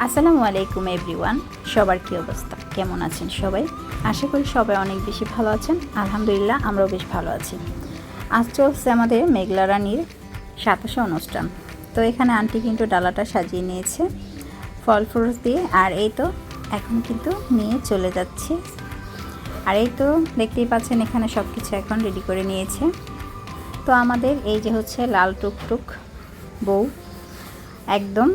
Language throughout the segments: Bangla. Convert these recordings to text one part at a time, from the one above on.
আসসালামু আলাইকুম এভরিওয়ান। সবার কী অবস্থা, কেমন আছেন সবাই? আশা করি সবাই অনেক বেশি ভালো আছেন। আলহামদুলিল্লাহ, আমরাও বেশ ভালো আছি। আজ চলছে আমাদের মেঘলা রানীর 27 অনুষ্ঠান। তো এখানে আন্টি কিন্তু ডালাটা সাজিয়ে নিয়েছে ফল ফ্রুট দিয়ে, আর এই তো এখন কিন্তু নিয়ে চলে যাচ্ছে। আর এই তো দেখতেই পাচ্ছেন এখানে সব কিছু এখন রেডি করে নিয়েছে। তো আমাদের এই যে হচ্ছে লাল টুকটুক বউ, একদম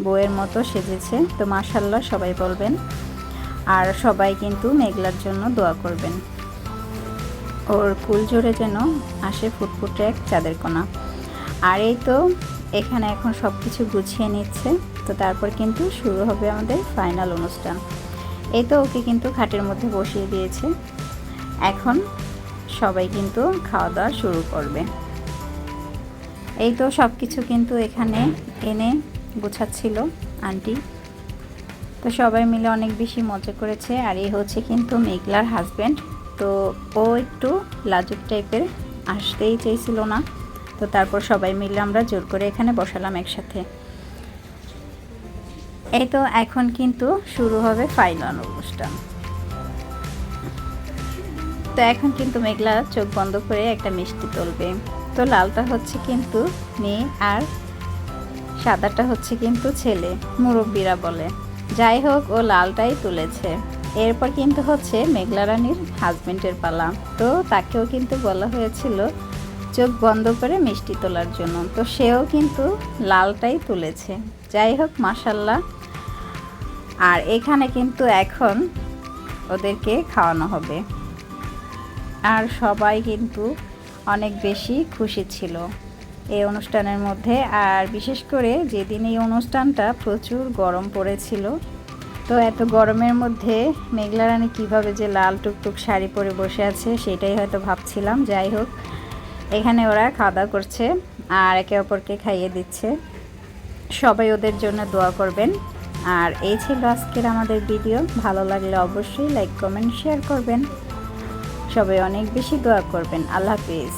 বউয়ের মতো সেজেছে। তো মাশাআল্লাহ সবাই বলবেন, আর সবাই কিন্তু মেঘলার জন্য দোয়া করবেন, ওর কুল জোরে যেন আসে ফুটফুটে এক চাঁদের কোনা। আর এই তো এখানে এখন সব কিছু গুছিয়ে নিচ্ছে। তো তারপর কিন্তু শুরু হবে আমাদের ফাইনাল অনুষ্ঠান। এই তো ওকে কিন্তু খাটের মধ্যে বসিয়ে দিয়েছে, এখন সবাই কিন্তু খাওয়া দাওয়া শুরু করবে। এই তো সব কিছু কিন্তু এখানে এনে গোছাচ্ছিল আন্টি। তো সবাই মিলে অনেক বেশি মজা করেছে। আর এই হচ্ছে কিন্তু মেঘলার হাজব্যান্ড। তো ও একটু লাজুক টাইপের, আসতেই চাইছিল না। তো তারপর সবাই মিলে আমরা জোর করে এখানে বসালাম একসাথে। এই তো এখন কিন্তু শুরু হবে ফাইনাল অনুষ্ঠান। তো এখন কিন্তু মেঘলা চোখ বন্ধ করে একটা মিষ্টি তুলবে। তো লালটা হচ্ছে কিন্তু মেয়ে আর সাদাটা হচ্ছে কিন্তু ছেলে, মুরব্বীরা বলে। যাই হোক, ও লালটাই তুলেছে। এরপর কিন্তু হচ্ছে মেঘলা রানীর হাজবেন্ডের পালা। তো তাকেও কিন্তু বলা হয়েছিল চোখ বন্ধ করে মিষ্টি তোলার জন্য। তো সেও কিন্তু লালটাই তুলেছে। যাই হোক, মাশাআল্লাহ। আর এখানে কিন্তু এখন ওদেরকে খাওয়ানো হবে। আর সবাই কিন্তু অনেক বেশি খুশি ছিল এই অনুষ্ঠানের মধ্যে। আর বিশেষ করে যেদিন এই অনুষ্ঠানটা প্রচুর গরম পড়েছিল, তো এত গরমের মধ্যে মেঘলা রানী কীভাবে যে লাল টুকটুক শাড়ি পরে বসে আছে সেটাই হয়তো ভাবছিলাম। যাই হোক, এখানে ওরা খাওয়া দাওয়া করছে আর একে অপরকে খাইয়ে দিচ্ছে। সবাই ওদের জন্য দোয়া করবেন। আর এই ছিল আজকের আমাদের ভিডিও। ভালো লাগলে অবশ্যই লাইক কমেন্ট শেয়ার করবেন। সবাই অনেক বেশি দোয়া করবেন। আল্লাহ হাফেজ।